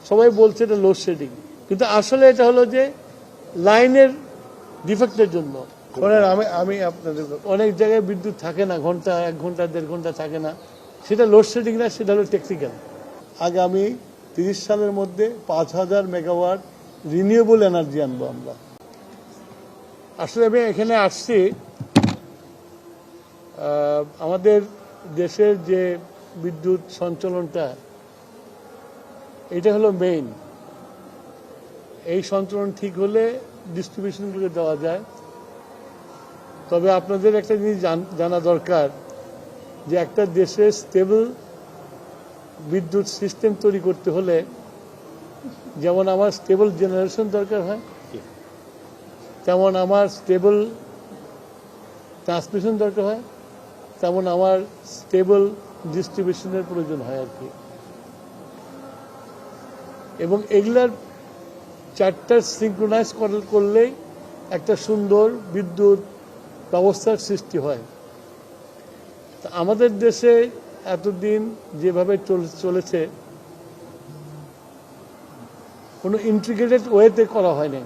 সবাই বলছে এটা লোডশেডিং, কিন্তু আসলে এটা হলো যে লাইনের ডিফেক্টের জন্য। আমি আপনাদের অনেক জায়গায় বিদ্যুৎ থাকে না, ঘন্টা 1 ঘন্টা 1.5 ঘন্টা থাকে না, সেটা লোডশেডিং না, সেটা হলো টেকনিক্যাল। আগামী 30 সালের মধ্যে 5000 মেগাওয়াট রিনিউয়েবল এনার্জি আনবো আমরা। আসলে আমি এখানে আসছি আমাদের দেশের যে বিদ্যুৎ সঞ্চালনটা, এটা হলো মেইন। এই সঞ্চালন ঠিক হলে ডিস্ট্রিবিউশনগুলো দেওয়া যায়। তবে আপনাদের একটা জিনিস জানা দরকার যে একটা দেশে স্টেবল বিদ্যুৎ সিস্টেম তৈরি করতে হলে যেমন আমার স্টেবল জেনারেশন দরকার হয়, তেমন আমার স্টেবল ট্রান্সমিশন দরকার হয়, তেমন আমার স্টেবল ডিস্ট্রিবিউশনের প্রয়োজন হয় আর কি। এবং এগুলার চারটা সিঙ্ক্রোনাইজ করলেই একটা সুন্দর বিদ্যুৎ ব্যবস্থার সৃষ্টি হয়। আমাদের দেশে এতদিন যেভাবে চলেছে কোনো ইন্টিগ্রেটেড ওয়েতে করা হয়নি,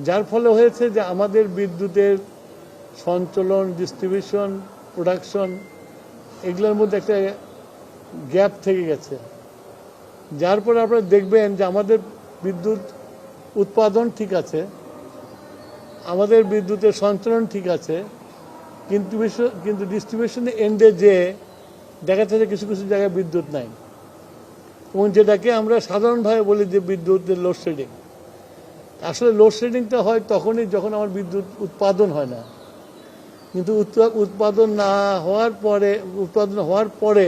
যার ফলে হয়েছে যে আমাদের বিদ্যুতের সঞ্চালন, ডিস্ট্রিবিউশন, প্রোডাকশন এগুলোর মধ্যে একটা গ্যাপ থেকে গেছে। যার পরে আপনারা দেখবেন যে আমাদের বিদ্যুৎ উৎপাদন ঠিক আছে, আমাদের বিদ্যুতের সঞ্চালন ঠিক আছে, কিন্তু ডিস্ট্রিবিউশনের এন্ডে যে দেখা যাচ্ছে কিছু কিছু জায়গায় বিদ্যুৎ নাই, এবং যেটাকে আমরা সাধারণভাবে বলি যে বিদ্যুতের লোডশেডিং। আসলে লোডশেডিংটা হয় তখনই যখন আমার বিদ্যুৎ উৎপাদন হয় না, কিন্তু উৎপাদন হওয়ার পরে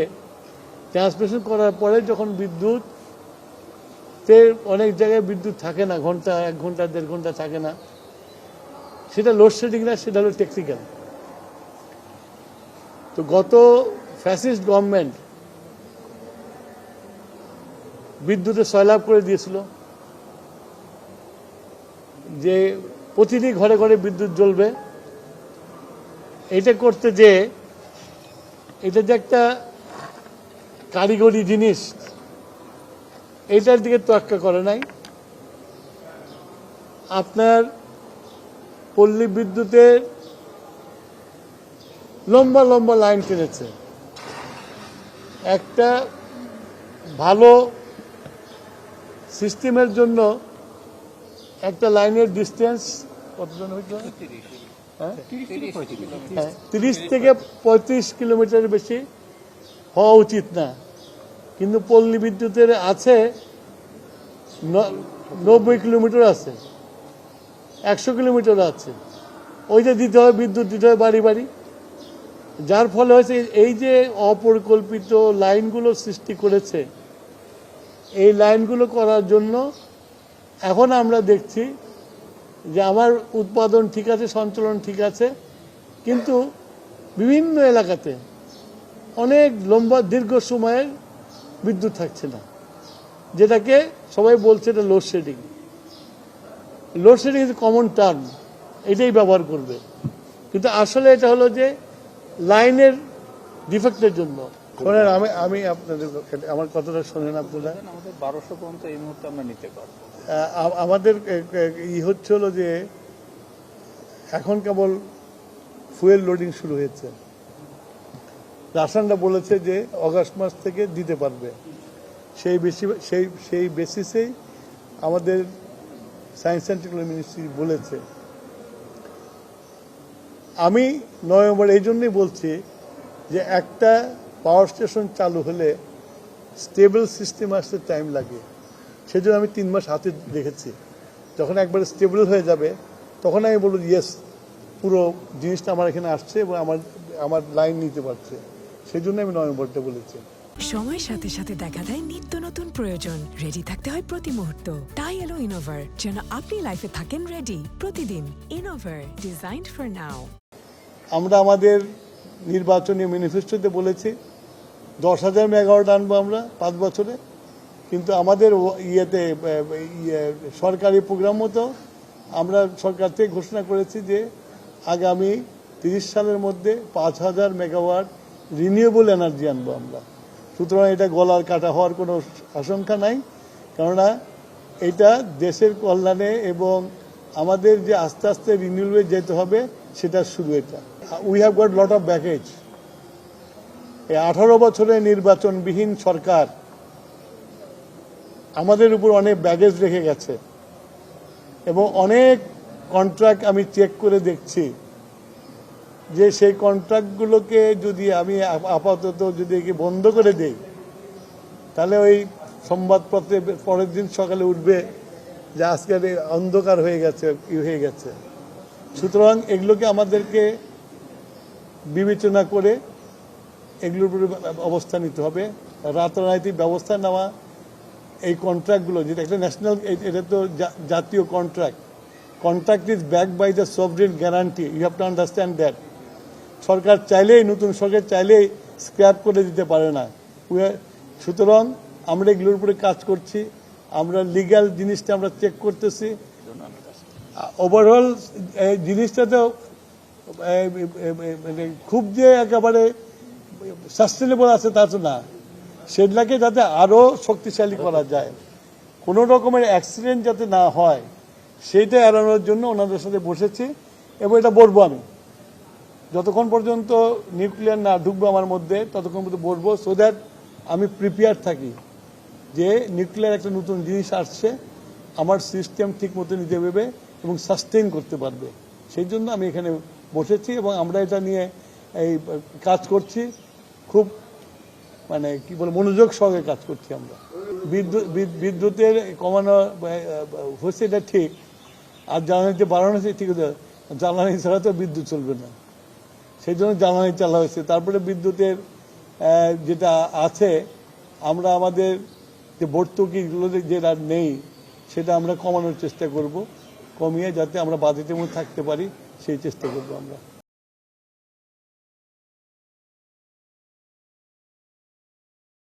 ট্রান্সমিশন করার পরে যখন বিদ্যুৎ অনেক জায়গায় বিদ্যুৎ থাকে না, ঘন্টা 1 ঘন্টা 1.5 ঘন্টা থাকে না, সেটা লোডশেডিং না, সেটা হলো টেকনিক্যাল। তো গত ফ্যাসিস্ট গভর্নমেন্ট বিদ্যুতে সয়লাভ করে দিয়েছিল যে প্রতিটি ঘরে ঘরে বিদ্যুৎ জ্বলবে। এটা করতে যে এটা যে একটা কারিগরি জিনিস, এইটার দিকে তোয়াক্কা করে নাই। আপনার পল্লী বিদ্যুতের লম্বা লম্বা লাইন টেনেছে। একটা ভালো সিস্টেমের জন্য একটা লাইনের ডিস্টেন্স কতজন হইতে হয়? 30 থেকে 35 কিলোমিটার বেশি হওয়া উচিত না, কিন্তু পল্লী বিদ্যুতের আছে 90 কিলোমিটার আছে, 100 কিলোমিটার আছে। ওইটা দিতে হয়, বিদ্যুৎ দিতে হয় বাড়ি বাড়ি। যার ফলে হয়েছে এই যে অপরিকল্পিত লাইনগুলো সৃষ্টি করেছে, এই লাইনগুলো করার জন্য এখন আমরা দেখছি যে আমার উৎপাদন ঠিক আছে, সঞ্চালন ঠিক আছে, কিন্তু বিভিন্ন এলাকাতে অনেক লম্বা দীর্ঘ সময়ের বিদ্যুৎ থাকছে না, যেটাকে সবাই বলছে এটা load shedding. Load shedding is common term, এটাই ব্যবহার করবে, কিন্তু আসলে এটা হলো যে লাইনের ডিফেক্টের জন্য। শোনেন, আমি আপনাদের আমার কথাটা শোনেন আপনারা। আমাদের 1200 পর্যন্ত এই মুহূর্তে আমরা নিতে পারবো। আমাদের হচ্ছে হলো যে এখন কেবল ফুয়েল লোডিং শুরু হয়েছে। রাসানরা বলেছে যে অগাস্ট মাস থেকে দিতে পারবে। সেই বেসিসেই আমাদের সায়েন্স অ্যান্ড টেকনোলজি মিনিস্ট্রি বলেছে। আমি নভেম্বর এই জন্যই বলছি যে একটা পাওয়ার স্টেশন চালু হলে স্টেবল সিস্টেম আসতে টাইম লাগে, সেজন্য আমি 3 মাস হাতে রেখেছি। যখন একবার স্টেবল হয়ে যাবে তখন আমি বলবো ইয়েস, পুরো জিনিসটা আমার এখানে আসছে এবং আমার লাইন নিতে পারছে। সেই জন্য আমি নভেম্বরটা বলেছি। সময়ের সাথে সাথে দেখা দেয় নিত্য নতুন প্রয়োজন। রেডি থাকতে হয় প্রতি মুহূর্ত। তাই এলো ইনোভার, যেন আপনি লাইফে থাকেন রেডি প্রতিদিন। Innova, designed for now. আমরা আমাদের নির্বাচনী ম্যানিফেস্টোতে বলেছি 10,000 মেগাওয়াট আনবো আমরা 5 বছরে, কিন্তু আমাদের সরকারি প্রোগ্রাম মতো আমরা সরকার থেকে ঘোষণা করেছি যে আগামী 30 সালের মধ্যে 5,000 মেগাওয়াট রিনিউয়েবল এনার্জি আনবো আমরা। সুতরাং এটা গলার কাটা হওয়ার কোনো আশঙ্কা নাই, কেননা এটা দেশের কল্যাণে এবং আমাদের যে আস্তে আস্তে রিনিউয়েবল যেতে হবে সেটা শুরু। এটা we have got lot of baggage. এই 18 বছরের নির্বাচনবিহীন সরকার আমাদের উপর অনেক ব্যাগেজ রেখে গেছে এবং অনেক কন্ট্রাক্ট আমি চেক করে দেখছি যে সেই কন্ট্রাক্টগুলোকে যদি আমি আপাতত যদি বন্ধ করে দেই তাহলে ওই সংবাদপত্রে পরের দিন সকালে উঠবে যে আজকের অন্ধকার হয়ে গেছে। সুতরাং এগুলোকে আমাদেরকে বিবেচনা করে এগুলোর উপরে অবস্থা নিতে হবে। রাতারাতি ব্যবস্থা নেওয়া, এই কন্ট্রাক্টগুলো যেটা একটা ন্যাশনাল, এটা তো জাতীয় contract is backed by the sovereign guarantee, you have to understand that. সরকার চাইলেই, নতুন সরকার চাইলেই স্ক্র্যাপ করে দিতে পারে না। সুতরাং আমরা এগুলোর উপরে কাজ করছি, আমরা লিগ্যাল জিনিসটা আমরা চেক করতেছি। ওভারঅল জিনিসটা তো মানে খুব যে একেবারে সাস্টেনেবল আছে তা তো না, সেগুলাকে যাতে আরও শক্তিশালী করা যায়, কোনো রকমের অ্যাক্সিডেন্ট যাতে না হয় সেইটা এড়ানোর জন্য ওনাদের সাথে বসেছি এবং এটা বলবো আমি যতক্ষণ পর্যন্ত নিউক্লিয়ার না ঢুকবে আমার মধ্যে ততক্ষণ পর্যন্ত বলবো, সো দ্যাট আমি প্রিপেয়ার থাকি যে নিউক্লিয়ার একটা নতুন জিনিস আসছে, আমার সিস্টেম ঠিক মতো নিতে পারবে এবং সাস্টেইন করতে পারবে। সেই জন্য আমি এখানে বসেছি এবং আমরা এটা নিয়ে এই কাজ করছি, খুব মানে কি বলে মনোযোগ সহকারে কাজ করছি আমরা। বিদ্যুতের কমানো হচ্ছে এটা ঠিক, আর জ্বালানিতে বাড়ানো হচ্ছে ঠিক আছে, জ্বালানি ছাড়া তো বিদ্যুৎ চলবে না, সেই জন্য জ্বালানি চালা হয়েছে। তারপরে বিদ্যুতের যেটা আছে আমরা আমাদের যে ভর্তুকিগুলো যেটা নেই সেটা আমরা কমানোর চেষ্টা করব, কমিয়ে যাতে আমরা বাজেটের মধ্যে থাকতে পারি সেই চেষ্টা করবো আমরা।